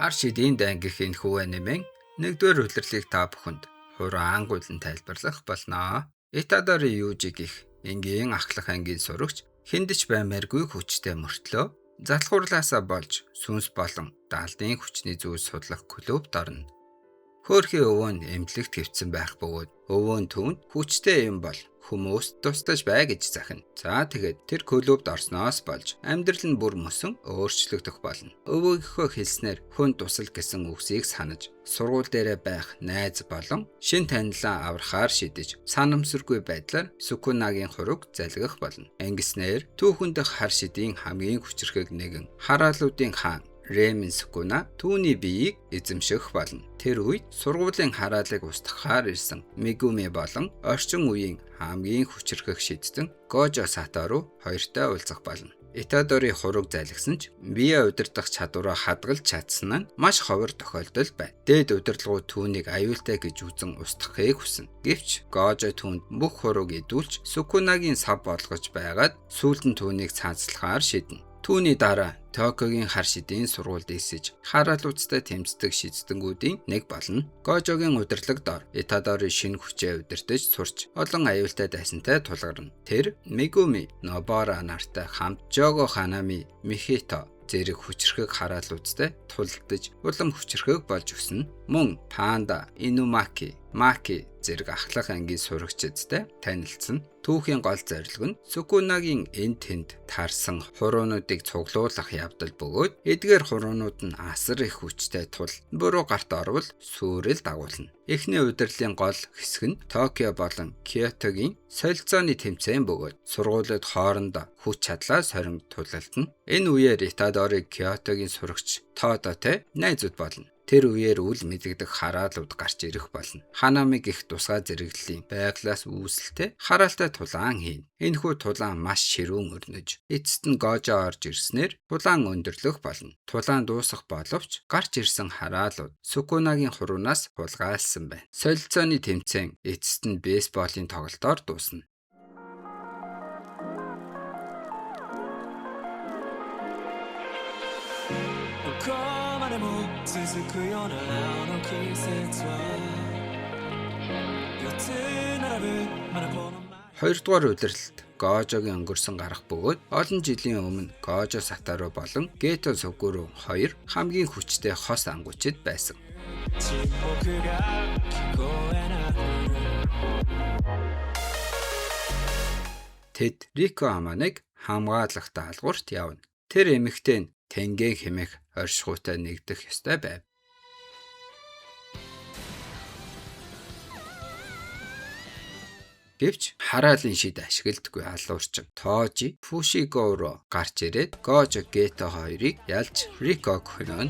Хар шидийн дайнгих энэхүү анимын 1-р улирлыг та бүхэнд хураан гуйлан тайлбарлах болно. Итадори Южи гэх энгийн ахлах ангийн сурагч хэндэж баймааргүй хүчтэй мөртлөө залхуурлаасаа болж сүнс болон даалдын хүчний зүйлс судлах клубт орно. Хөөрхийн өвөөнд эмнэлэгт хэвцсэн байх бөгөөд өвөөнд түүнд хүчтэй юм бол хүмүүс тусдаж бай гэж захина. За тэгээд тэр клубт орсноос болж амьдрал нь бүр мөсөн өөрчлөгдөх болно. Өвөөгийнхөө хэлснээр хүн тусал гэсэн үгсийг санаж сургууль дээрээ байх найз болон шин танилаа аврахаар шидэж санамсаргүй байдлаар Сукунагийн хураг залгих болно. Ингэснээр түүхэн дэх хар шидийн хамгийн хүчрхэг нэгэн хараалуудын хаан Ремин Сукуна түүний биеийг эзэмших болно. Тэр үед сургуулийн хараалыг устгахаар ирсэн Мегуми болон орчин үеийн хамгийн хүчрхэг шидсэн Гожо Сатору хоёртой уулзах болно. Итадори хураг залгисан ч бие удирдах чадвараа хадгалж чадсан нь маш ховор тохиолдол байна. Дээд удирдлагууд түүнийг аюултай гэж үзэн устгахыг хүснэ. Гэвч Гожо түүнд бүх хураг идүүлж Сукунагийн сав болгож байгаад сүүлд нь түүнийг цаацлахаар шийднэ. Түүний дараа Токиогийн хар шидийн сургуульд эсэж хараалуудтай тэмцдэг шиддэнгүүдийн нэг болно. Гожогийн удирдлаг дор Итадори шинэ хүчээ удирдах сурч олон аюултай дайсантай тулгарна. Тэр Мегуми Нобора нартай хамт Жого Ханами Михито зэрэг хүчрхэг хараалуудтай тулдаж улам хүчрхэг болж өснө. Мөн Панда, Инумаки, Маки зэрэг ахлах ангийн сурагчдтай танилцсан. Түүхийн гол зорилго нь Сукунагийн энэ тэнд таарсан хуруунуудыг цуглуулах явдал бөгөөд эдгээр хуруунууд нь асар их хүчтэй тул буруу гарт орвол сүрэл дагуулна. Эхний удирлын гол хэсэг нь Токио болон Киотогийн солилцооны тэмцээн бөгөөд сургуулиуд хоорондоо хүч чадлаас хорин тулалдана. Энэ үеэр Итадори Киотогийн сурагч Тодотой найзууд болно. Тэр үеэр үл мэдэгдэх хараалууд гарч ирэх болно. Ханами гих тусгай зэрэглэлийн байглаас үүсэлтэй хараалтай тулаан хийн. Энэхүү тулаан маш ширүүн өрнөж, эцэст нь Гожо орж ирснээр тулаан өндөрлөх болно. Тулаан дуусах боловч гарч ирсэн хараалууд Сукунагийн хуруунаас хулгайлсан байна. Солилцооны тэмцээн эцэст нь бейсболын тоглолтоор дуусна. Хоёрдугаар улирлалд Гожогийн өнгөрсөн гарах бөгөөд олон жилийн өмнө Гожо Сатору болон Гето Сукуру хоёр хамгийн хүчтэй хос ангуучид байсан. Тэд Рико Аманыг хамгаалах даалгаварт явна. Тэр эмэгтэй нь Тэнгэ хэмээх оршихуйтай нэгдэх ёстой байв. Гэвч хараалын шид ашигладаггүй алуурчин Тожи Фушиго руу гарч ирээд Гожо Гето хоёрыг ялж Риког хөнөөн.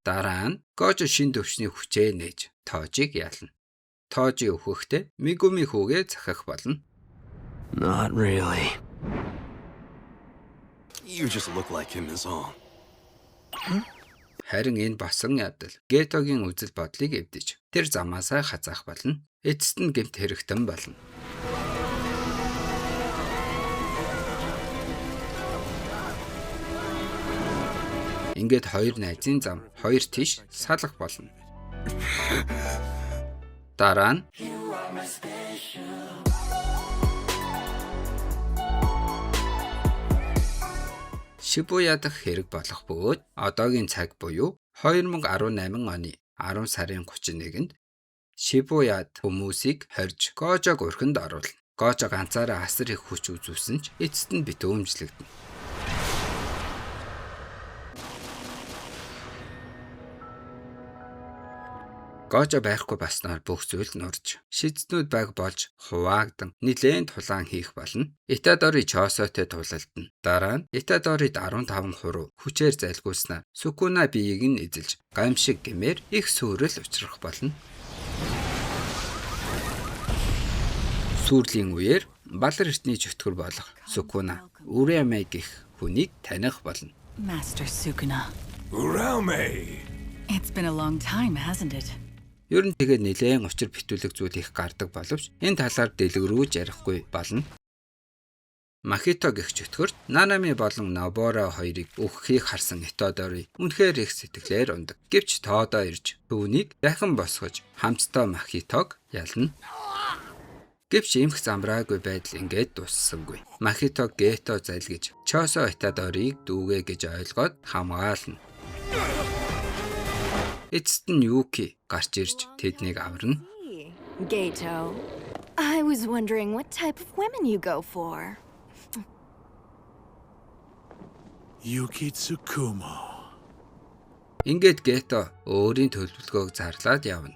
Дараа нь Гожо шин төвчний хүчээ нээж Тожиг ялна. Тожи өхөхдөө Мегуми хүүгээ захих болно. Not really. You just look like him is all. Харин энэ басан явдал Гетогийн үзэл бодлыг эвдэж тэр замаасаа хазаах болно. Эцэст нь гэмт хэрэгтэн болно. Ингээд хоёр найзын зам хоёр тиш салах болно. Дараа нь Шибуя дахь хэрэг болох бөгөөд одоогийн цаг буюу 2018 оны 10 сарын 31-нд Шибуяд хүмүүсийг хорж Гожог өрхөнд оруулна. Гожо ганцаараа асар их хүч үзүүлсэн ч эцэст нь битүүмжлэгдэнэ. Гожо байхгүй баснаар бүх зүйл нурж, шидснүүд байг болж хуваагдан нилээн тулаан хийх болно. Итадори Чосотой тулалдана. Дараа нь Итадорид 15% хүчээр залгуулснаар Сукуна биеийг нь эзэлж, гамшиг гэмээр их сүрэл учрах болно. Сүрлийн үеэр балар эртний чөтгөр болох Сукуна Ураме гэх хүнийг таних болно. Master Sukuna. Uraume! It's been a long time, hasn't it? Ер нь тэгээд нэлээд учир битүүлэг зүйл их гардаг боловч энэ талаар дэлгэрүүлж ярихгүй болно. Махито гэгч өтгөрт Нанами болон Нобора хоёрыг өгөхийг харсан Итодори үнэхээр их сэтгэлээр ундаг. Гэвч тоодоо ирж түүнийг дахин босгож хамтдаа Махитог ялна. Гэвч эмх замбраагүй байдал ингээд дуссангүй. Махито Гето залгиж Чосо Итодорийг дүүгээ гэж ойлгоод хамгаална. Эцэст нь Юки гарч ирж тэднийг аварна. Gato, I was wondering what type of women you go for. Yuki Tsukumo. Ингээд Гето өөрийн төлөвлөгөөг зарлаад явна.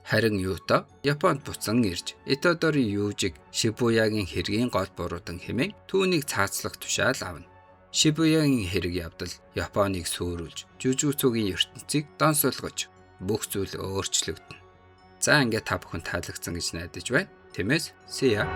Харин Юто Японд буцан ирж Итодори Южиг Шибуягийн хэргийн гол буруудан хэмээн түүнийг цаацлах тушаал авна. Шибуягийн хэрэг явдал Японыг сөөрүүлж Жүжүцүгийн ертөнцийг донсуулгаж бүх зүйл өөрчлөгдөнө. За ингээд та бүхэн таалагдсан гэж найдаж байна. Тиймээс see ya.